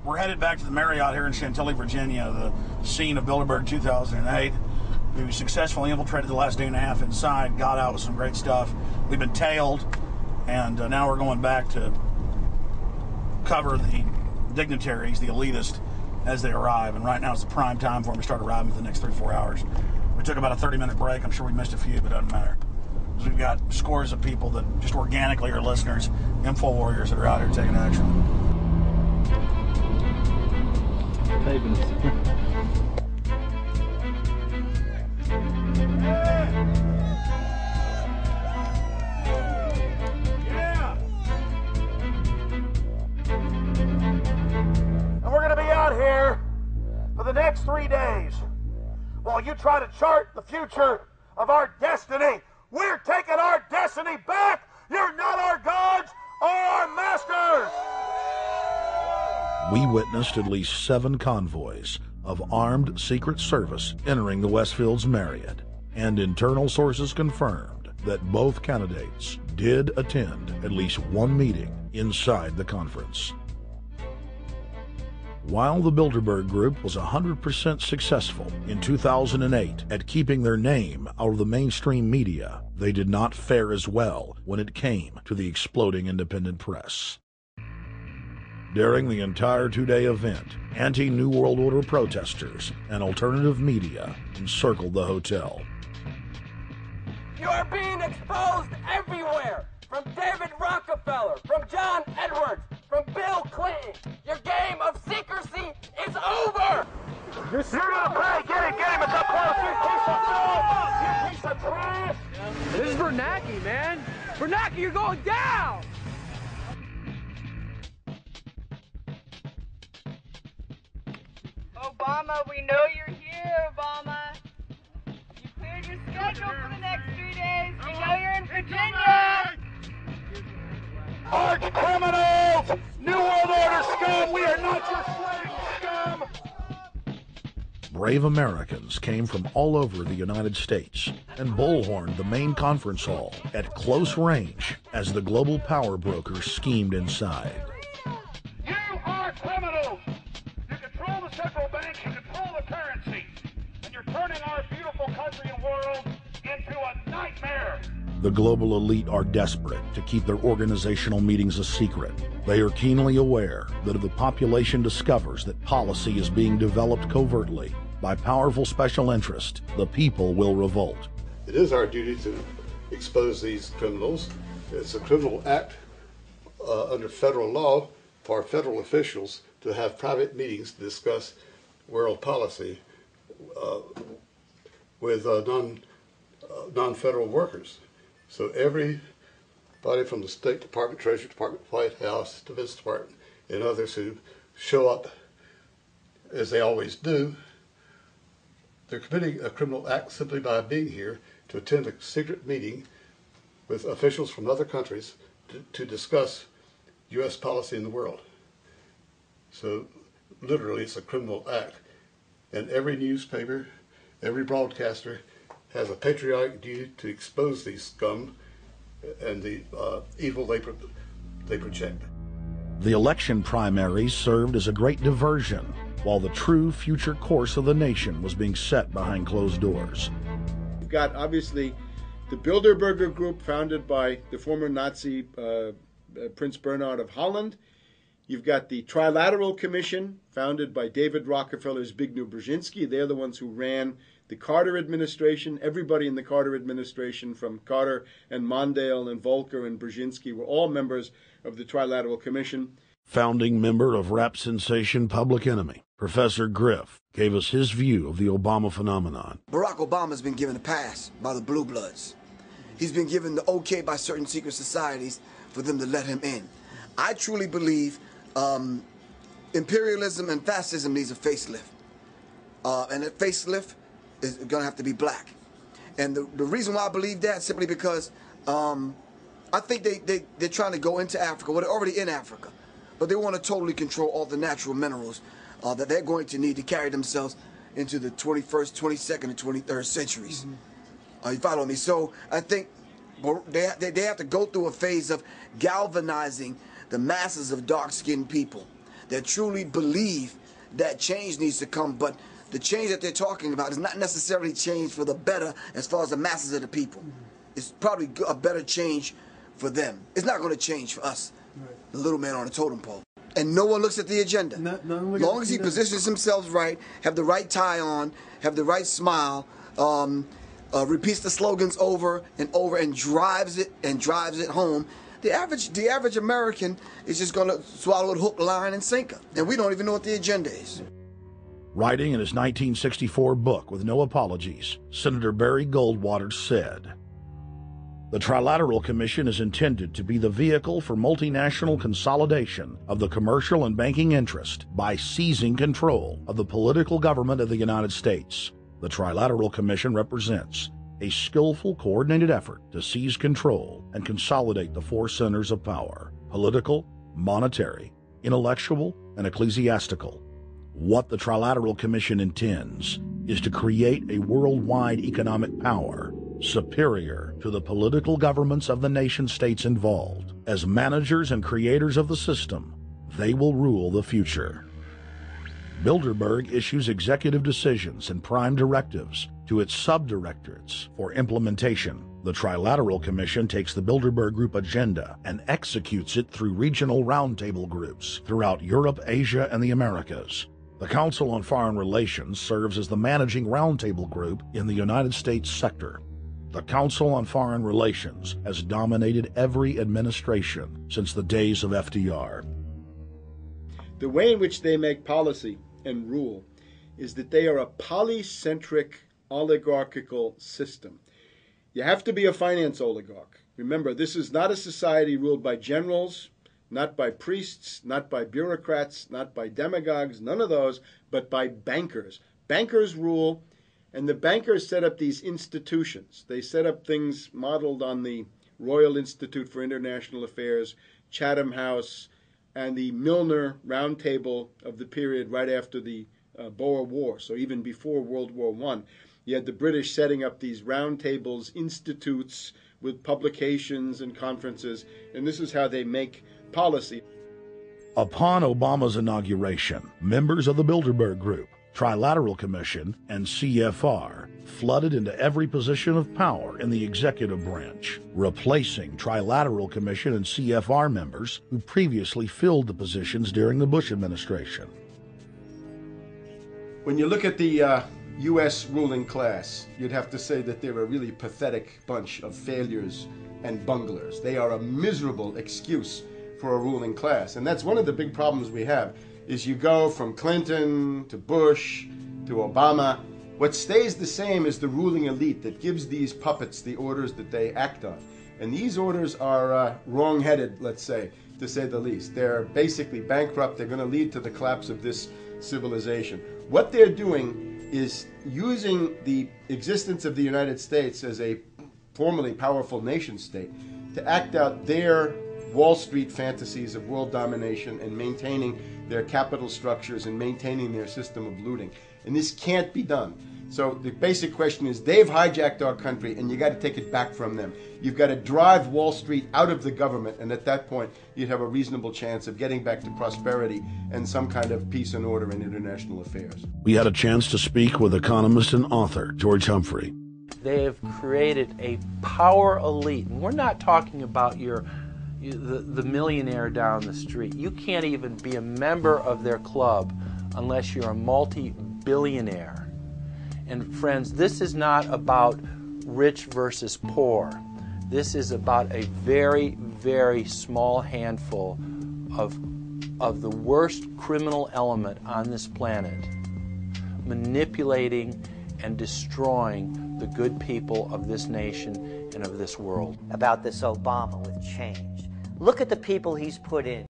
We're headed back to the Marriott here in Chantilly, Virginia, the scene of Bilderberg 2008. We successfully infiltrated the last day and a half inside, got out with some great stuff. We've been tailed, and now we're going back to cover the dignitaries, the elitists, as they arrive. And right now is the prime time for them to start arriving for the next 3-4 hours. We took about a 30-minute break. I'm sure we missed a few, but it doesn't matter. Because we've got scores of people that just organically are listeners, info warriors that are out here taking action. And we're going to be out here for the next 3 days while you try to chart the future of our destiny. We're taking our destiny back. You're not our gods or our masters. We witnessed at least 7 convoys of armed Secret Service entering the Westfield's Marriott, and internal sources confirmed that both candidates did attend at least one meeting inside the conference. While the Bilderberg Group was 100% successful in 2008 at keeping their name out of the mainstream media, they did not fare as well when it came to the exploding independent press. During the entire 2-day event, anti-New World Order protesters and alternative media encircled the hotel. You are being exposed everywhere! From David Rockefeller, from John Edwards, from Bill Clinton. Your game of secrecy is over! You're gonna play! Get him! It's up close! You piece of filth! You piece of trash! This is Bernanke, man! Bernanke, you're going down! Obama, we know you're here, Obama. You cleared your schedule for the next 3 days. We know you're in Virginia. Arch criminals! New World Order scum! We are not your slave scum! Brave Americans came from all over the United States and bullhorned the main conference hall at close range as the global power brokers schemed inside. You are criminals! You control the central bank, you control the currency, and you're turning our beautiful country and world into a nightmare! The global elite are desperate to keep their organizational meetings a secret. They are keenly aware that if the population discovers that policy is being developed covertly by powerful special interest, the people will revolt. It is our duty to expose these criminals. It's a criminal act under federal law for federal officials to have private meetings to discuss world policy with non-federal workers. So everybody from the State Department, Treasury Department, White House, Defense Department, and others who show up, as they always do, they're committing a criminal act simply by being here to attend a secret meeting with officials from other countries to discuss U.S. policy in the world. So literally it's a criminal act. And every newspaper, every broadcaster has a patriotic duty to expose these scum and the evil they project. The election primaries served as a great diversion, while the true future course of the nation was being set behind closed doors. You've got, obviously, the Bilderberger Group, founded by the former Nazi Prince Bernhard of Holland. You've got the Trilateral Commission, founded by David Rockefeller's Zbigniew Brzezinski. They're the ones who ran the Carter administration. Everybody in the Carter administration, from Carter and Mondale and Volcker and Brzezinski, were all members of the Trilateral Commission. Founding member of rap sensation Public Enemy, Professor Griff, gave us his view of the Obama phenomenon. Barack Obama's been given a pass by the Blue Bloods. He's been given the okay by certain secret societies for them to let him in. I truly believe imperialism and fascism needs a facelift. And that facelift is going to have to be black. And the reason why I believe that, simply because I think they're trying to go into Africa. Well, they're already in Africa. But they want to totally control all the natural minerals that they're going to need to carry themselves into the 21st, 22nd, and 23rd centuries. You follow me? So I think they have to go through a phase of galvanizing the masses of dark-skinned people. that truly believe that change needs to come, but the change that they're talking about is not necessarily change for the better as far as the masses of the people. It's probably a better change for them. It's not going to change for us, the little man on the totem pole. And no one looks at the agenda. As long as he positions himself right, have the right tie on, have the right smile, repeats the slogans over and over and drives it home, the average American is just going to swallow it hook, line, and sinker. And we don't even know what the agenda is. Writing in his 1964 book, With No Apologies, Senator Barry Goldwater said, "The Trilateral Commission is intended to be the vehicle for multinational consolidation of the commercial and banking interest by seizing control of the political government of the United States. The Trilateral Commission represents a skillful, coordinated effort to seize control and consolidate the four centers of power: political, monetary, intellectual, and ecclesiastical. What the Trilateral Commission intends is to create a worldwide economic power superior to the political governments of the nation-states involved. As managers and creators of the system, they will rule the future." Bilderberg issues executive decisions and prime directives to its subdirectorates for implementation. The Trilateral Commission takes the Bilderberg Group agenda and executes it through regional roundtable groups throughout Europe, Asia, and the Americas. The Council on Foreign Relations serves as the managing roundtable group in the United States sector. The Council on Foreign Relations has dominated every administration since the days of FDR. The way in which they make policy and rule is that they are a polycentric oligarchical system. You have to be a finance oligarch. Remember, this is not a society ruled by generals, not by priests, not by bureaucrats, not by demagogues, none of those, but by bankers. Bankers rule, and the bankers set up these institutions. They set up things modeled on the Royal Institute for International Affairs, Chatham House, and the Milner Round Table of the period right after the Boer War, so even before World War I. You had the British setting up these round tables, institutes with publications and conferences, and this is how they make policy. Upon Obama's inauguration, members of the Bilderberg Group, Trilateral Commission, and CFR flooded into every position of power in the executive branch, replacing Trilateral Commission and CFR members who previously filled the positions during the Bush administration. When you look at the U.S. ruling class, you'd have to say that they're a really pathetic bunch of failures and bunglers. They are a miserable excuse for a ruling class. And that's one of the big problems we have, is you go from Clinton to Bush to Obama. What stays the same is the ruling elite that gives these puppets the orders that they act on. And these orders are wrong-headed, let's say, to say the least. They're basically bankrupt. They're going to lead to the collapse of this civilization. What they're doing is using the existence of the United States as a formerly powerful nation state to act out their Wall Street fantasies of world domination and maintaining their capital structures and maintaining their system of looting. And this can't be done. So the basic question is, they've hijacked our country and you got to take it back from them. You've got to drive Wall Street out of the government, and at that point you'd have a reasonable chance of getting back to prosperity and some kind of peace and order in international affairs. We had a chance to speak with economist and author George Humphrey. They have created a power elite. And we're not talking about the millionaire down the street. You can't even be a member of their club unless you're a multi-billionaire. And friends, this is not about rich versus poor. This is about a very, very small handful of the worst criminal element on this planet, manipulating and destroying the good people of this nation and of this world. About this Obama with change. Look at the people he's put in.